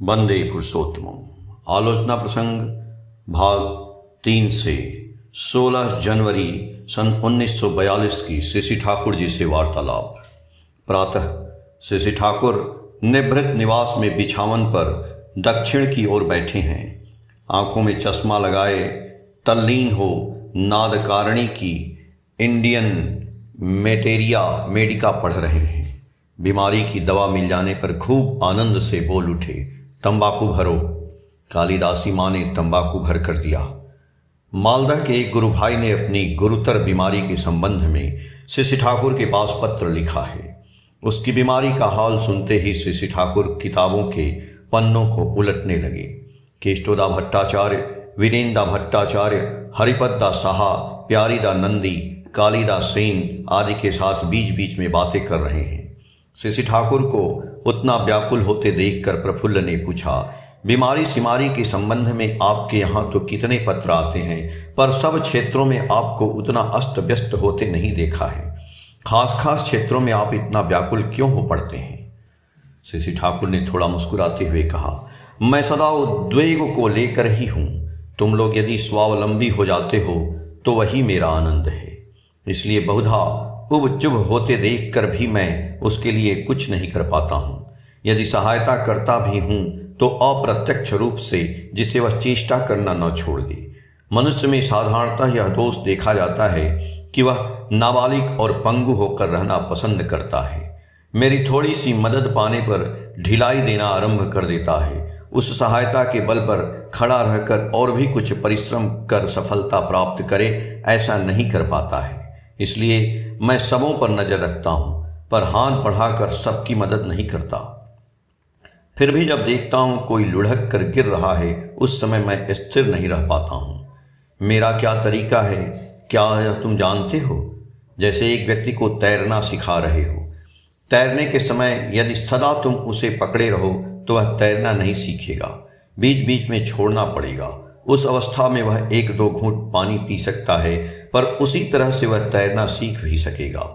वंदे पुरुषोत्तमम्। आलोचना प्रसंग भाग 3 से 16 जनवरी सन 1942 की श्री ठाकुर जी से वार्तालाप। प्रातः श्री ठाकुर निभृत निवास में बिछावन पर दक्षिण की ओर बैठे हैं। आंखों में चश्मा लगाए तल्लीन हो नादकारणी की इंडियन मेडिका पढ़ रहे हैं। बीमारी की दवा मिल जाने पर खूब आनंद से बोल उठे, तंबाकू भरो। कालिदासी माँ ने तंबाकू भर कर दिया। मालदह के एक गुरु भाई ने अपनी गुरुतर बीमारी के संबंध में श्री ठाकुर के पास पत्र लिखा है। उसकी बीमारी का हाल सुनते ही श्री ठाकुर किताबों के पन्नों को उलटने लगे। केष्टोदा भट्टाचार्य, वीरेंद्र भट्टाचार्य, हरिपद्दा साहा, प्यारीदा नंदी, कालिदास सेन आदि के साथ बीच बीच में बातें कर रहे हैं। श्री ठाकुर को उतना व्याकुल होते देखकर प्रफुल्ल ने पूछा, बीमारी सिमारी के संबंध में आपके यहाँ तो कितने पत्र आते हैं, पर सब क्षेत्रों में आपको उतना अस्त व्यस्त होते नहीं देखा है। खास क्षेत्रों में आप इतना व्याकुल क्यों हो पड़ते हैं? श्री ठाकुर ने थोड़ा मुस्कुराते हुए कहा, मैं सदा उद्वेग को लेकर ही हूँ। तुम लोग यदि स्वावलंबी हो जाते हो तो वही मेरा आनंद है। इसलिए बहुधा उब चुभ होते देखकर भी मैं उसके लिए कुछ नहीं कर पाता हूँ। यदि सहायता करता भी हूँ तो अप्रत्यक्ष रूप से, जिसे वह चेष्टा करना न छोड़ दे। मनुष्य में साधारणतः यह दोष देखा जाता है कि वह नाबालिग और पंगु होकर रहना पसंद करता है। मेरी थोड़ी सी मदद पाने पर ढिलाई देना आरंभ कर देता है। उस सहायता के बल पर खड़ा रहकर और भी कुछ परिश्रम कर सफलता प्राप्त करे, ऐसा नहीं कर पाता है। इसलिए मैं सबों पर नजर रखता हूँ, पर हाथ बढ़ाकर सबकी मदद नहीं करता। फिर भी जब देखता हूँ कोई लुढ़क कर गिर रहा है, उस समय मैं स्थिर नहीं रह पाता हूँ। मेरा क्या तरीका है, क्या यह तुम जानते हो? जैसे एक व्यक्ति को तैरना सिखा रहे हो। तैरने के समय यदि सदा तुम उसे पकड़े रहो तो वह तैरना नहीं सीखेगा, बीच बीच में छोड़ना पड़ेगा। उस अवस्था में वह 1-2 घूंट पानी पी सकता है, पर उसी तरह से वह तैरना सीख भी सकेगा।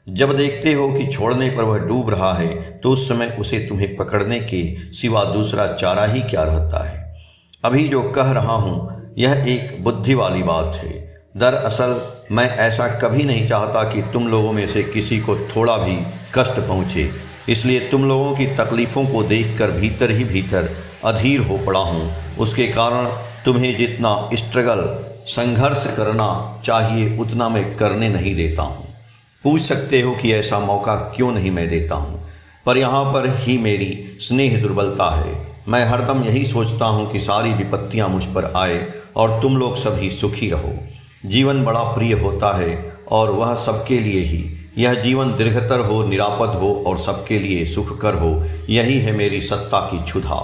जब देखते हो कि छोड़ने पर वह डूब रहा है, तो उस समय उसे तुम्हें पकड़ने के सिवा दूसरा चारा ही क्या रहता है। अभी जो कह रहा हूँ यह एक बुद्धि वाली बात है। दरअसल मैं ऐसा कभी नहीं चाहता कि तुम लोगों में से किसी को थोड़ा भी कष्ट पहुँचे। इसलिए तुम लोगों की तकलीफ़ों को देखकर भीतर ही भीतर अधीर हो पड़ा हूँ। उसके कारण तुम्हें जितना स्ट्रगल संघर्ष करना चाहिए उतना मैं करने नहीं देता हूँ। पूछ सकते हो कि ऐसा मौका क्यों नहीं मैं देता हूँ, पर यहाँ पर ही मेरी स्नेह दुर्बलता है। मैं हरदम यही सोचता हूँ कि सारी विपत्तियाँ मुझ पर आए और तुम लोग सभी सुखी रहो। जीवन बड़ा प्रिय होता है और वह सबके लिए ही। यह जीवन दीर्घतर हो, निरापद हो और सबके लिए सुखकर हो, यही है मेरी सत्ता की क्षुधा।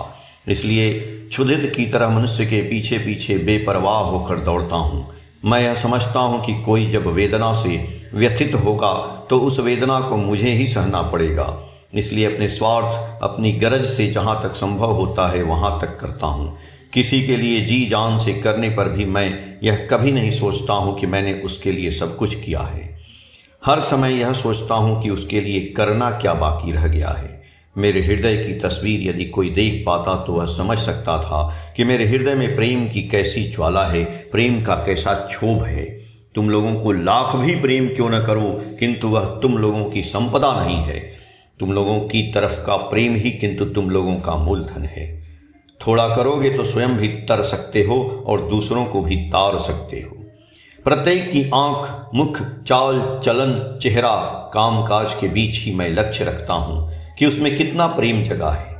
इसलिए क्षुधित की तरह मनुष्य के पीछे पीछे बेपरवाह होकर दौड़ता हूँ। मैं यह समझता हूँ कि कोई जब वेदना से व्यथित होगा तो उस वेदना को मुझे ही सहना पड़ेगा। इसलिए अपने स्वार्थ, अपनी गरज से जहाँ तक संभव होता है वहाँ तक करता हूँ। किसी के लिए जी जान से करने पर भी मैं यह कभी नहीं सोचता हूँ कि मैंने उसके लिए सब कुछ किया है। हर समय यह सोचता हूँ कि उसके लिए करना क्या बाकी रह गया है। मेरे हृदय की तस्वीर यदि कोई देख पाता तो वह समझ सकता था कि मेरे हृदय में प्रेम की कैसी ज्वाला है, प्रेम का कैसा क्षोभ है। तुम लोगों को लाख भी प्रेम क्यों न करो, किंतु वह तुम लोगों की संपदा नहीं है। तुम लोगों की तरफ का प्रेम ही किंतु तुम लोगों का मूलधन है। थोड़ा करोगे तो स्वयं भी तर सकते हो और दूसरों को भी तार सकते हो। प्रत्येक की आंख, मुख, चाल चलन, चेहरा, कामकाज के बीच ही मैं लक्ष्य रखता हूँ कि उसमें कितना प्रेम जगा है।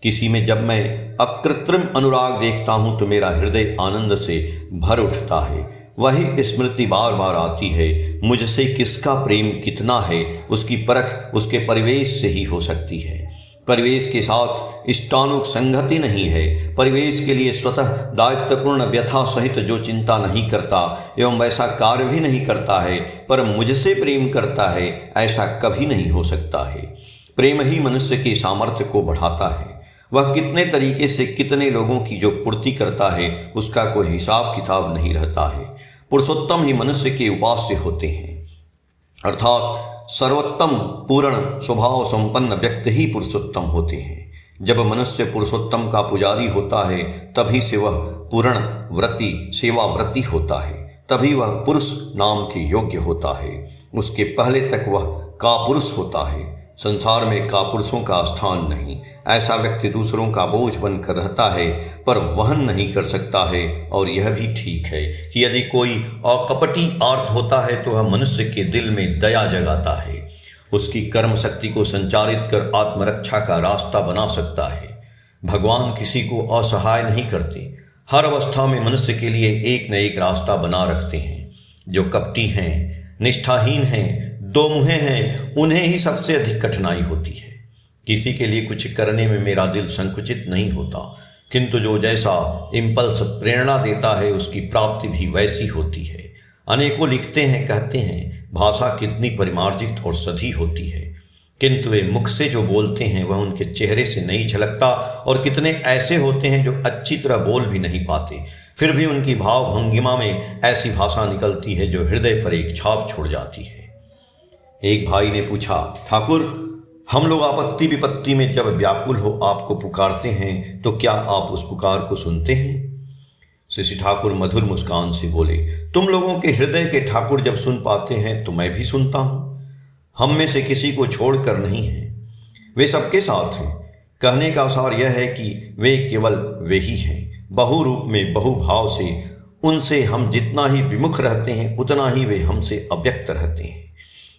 किसी में जब मैं अकृत्रिम अनुराग देखता हूँ तो मेरा हृदय आनंद से भर उठता है। वही स्मृति बार बार आती है। मुझसे किसका प्रेम कितना है, उसकी परख उसके परिवेश से ही हो सकती है। परिवेश के साथ इष्टानुक संगति नहीं है। परिवेश के लिए स्वतः दायित्वपूर्ण व्यथा सहित जो चिंता नहीं करता एवं वैसा कार्य भी नहीं करता है, पर मुझसे प्रेम करता है, ऐसा कभी नहीं हो सकता है। प्रेम ही मनुष्य के सामर्थ्य को बढ़ाता है। वह कितने तरीके से कितने लोगों की जो पूर्ति करता है, उसका कोई हिसाब किताब नहीं रहता है। पुरुषोत्तम ही मनुष्य के उपास्य होते हैं, अर्थात सर्वोत्तम पूर्ण स्वभाव संपन्न व्यक्ति ही पुरुषोत्तम होते हैं। जब मनुष्य पुरुषोत्तम का पुजारी होता है तभी से वह पूर्ण व्रती सेवाव्रती होता है, तभी वह पुरुष नाम के योग्य होता है। उसके पहले तक वह कापुरुष होता है। संसार में कापुरुषों का स्थान नहीं। ऐसा व्यक्ति दूसरों का बोझ बनकर रहता है पर वहन नहीं कर सकता है। और यह भी ठीक है कि यदि कोई अकपटी आर्त होता है तो वह मनुष्य के दिल में दया जगाता है, उसकी कर्म शक्ति को संचारित कर आत्मरक्षा का रास्ता बना सकता है। भगवान किसी को असहाय नहीं करते, हर अवस्था में मनुष्य के लिए एक न एक रास्ता बना रखते हैं। जो कपटी हैं, निष्ठाहीन हैं, दो मुहे हैं, उन्हें ही सबसे अधिक कठिनाई होती है। किसी के लिए कुछ करने में मेरा दिल संकुचित नहीं होता, किंतु जो जैसा इम्पल्स प्रेरणा देता है उसकी प्राप्ति भी वैसी होती है। अनेकों लिखते हैं, कहते हैं भाषा कितनी परिमार्जित और सधी होती है, किंतु वे मुख से जो बोलते हैं वह उनके चेहरे से नहीं झलकता। और कितने ऐसे होते हैं जो अच्छी तरह बोल भी नहीं पाते, फिर भी उनकी भाव भंगिमा में ऐसी भाषा निकलती है जो हृदय पर एक छाप छोड़ जाती है। एक भाई ने पूछा, ठाकुर, हम लोग आपत्ति विपत्ति में जब व्याकुल हो आपको पुकारते हैं तो क्या आप उस पुकार को सुनते हैं? श्री ठाकुर मधुर मुस्कान से बोले, तुम लोगों के हृदय के ठाकुर जब सुन पाते हैं तो मैं भी सुनता हूँ। हम में से किसी को छोड़कर नहीं है, वे सबके साथ हैं। कहने का सार यह है कि वे केवल वे ही हैं, बहु रूप में बहु भाव से। उनसे हम जितना ही विमुख रहते हैं उतना ही वे हमसे अव्यक्त रहते हैं।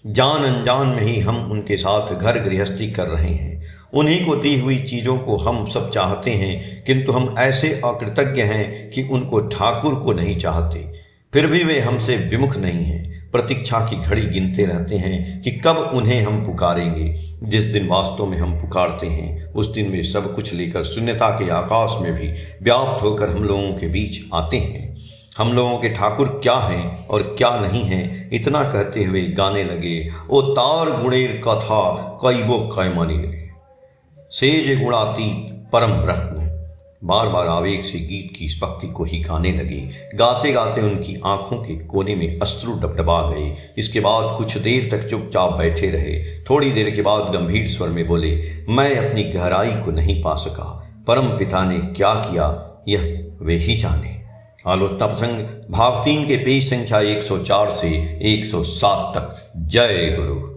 जान अनजान में ही हम उनके साथ घर गृहस्थी कर रहे हैं। उन्हीं को दी हुई चीज़ों को हम सब चाहते हैं, किंतु हम ऐसे अकृतज्ञ हैं कि उनको ठाकुर को नहीं चाहते। फिर भी वे हमसे विमुख नहीं हैं। प्रतीक्षा की घड़ी गिनते रहते हैं कि कब उन्हें हम पुकारेंगे। जिस दिन वास्तव में हम पुकारते हैं उस दिन वे सब कुछ लेकर शून्यता के आकाश में भी व्याप्त होकर हम लोगों के बीच आते हैं। हम लोगों के ठाकुर क्या हैं और क्या नहीं हैं, इतना कहते हुए गाने लगे, ओ तार गुणेर कथा कैबो कैमनेर सेज गुणातीत परम रत्न। बार बार आवेग से गीत की इस भक्ति को ही गाने लगे। गाते गाते उनकी आंखों के कोने में अश्रु डबडबा गए। इसके बाद कुछ देर तक चुपचाप बैठे रहे। थोड़ी देर के बाद गंभीर स्वर में बोले, मैं अपनी गहराई को नहीं पा सका। परम पिता ने क्या किया यह वे ही जाने। आलोचना प्रसंग भाग 3 के पेज संख्या 104 से 107 तक। जय गुरु।